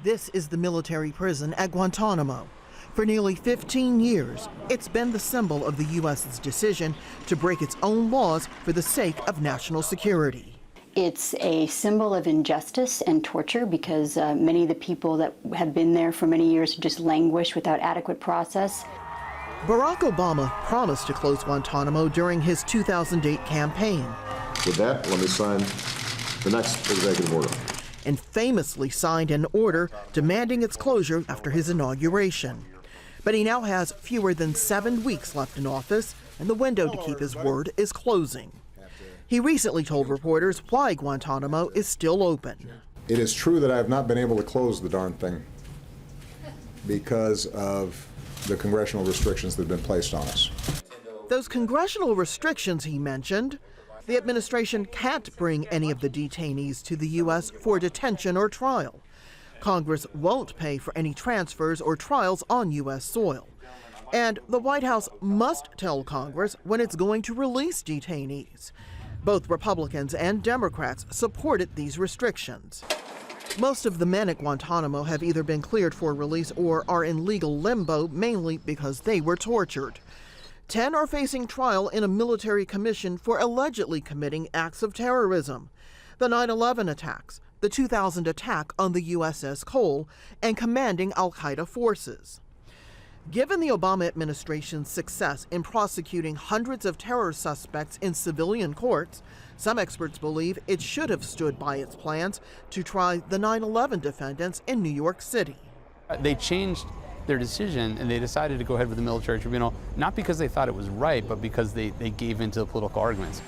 This is the military prison at Guantanamo. For nearly 15 years, it's been the symbol of the U.S.'s decision to break its own laws for the sake of national security. It's a symbol of injustice and torture because many of the people that have been there for many years just languish without adequate process. Barack Obama promised to close Guantanamo during his 2008 campaign. With that, let me sign the next executive order. And famously signed an order demanding its closure after his inauguration. But he now has fewer than 7 weeks left in office, and the window to keep his word is closing. He recently told reporters why Guantanamo is still open. It is true that I have not been able to close the darn thing because of the congressional restrictions that have been placed on us. Those congressional restrictions he mentioned, the administration can't bring any of the detainees to the U.S. for detention or trial. Congress won't pay for any transfers or trials on U.S. soil. And the White House must tell Congress when it's going to release detainees. Both Republicans and Democrats supported these restrictions. Most of the men at Guantanamo have either been cleared for release or are in legal limbo, mainly because they were tortured. 10 are facing trial in a military commission for allegedly committing acts of terrorism. The 9/11 attacks, the 2000 attack on the USS Cole, and commanding al-Qaeda forces. Given the Obama administration's success in prosecuting hundreds of terror suspects in civilian courts, some experts believe it should have stood by its plans to try the 9/11 defendants in New York City. They changed their decision and they decided to go ahead with the military tribunal, not because they thought it was right, but because they gave into the political arguments.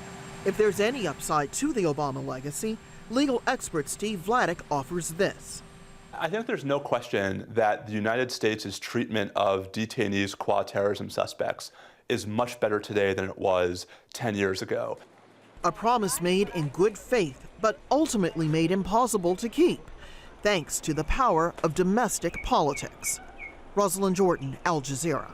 If there's any upside to the Obama legacy, legal expert Steve VLADECK offers this. I think there's no question that the United States' treatment of detainees qua terrorism suspects is much better today than it was 10 years ago. A promise made in good faith, but ultimately made impossible to keep, thanks to the power of domestic politics. Rosalind Jordan, Al Jazeera.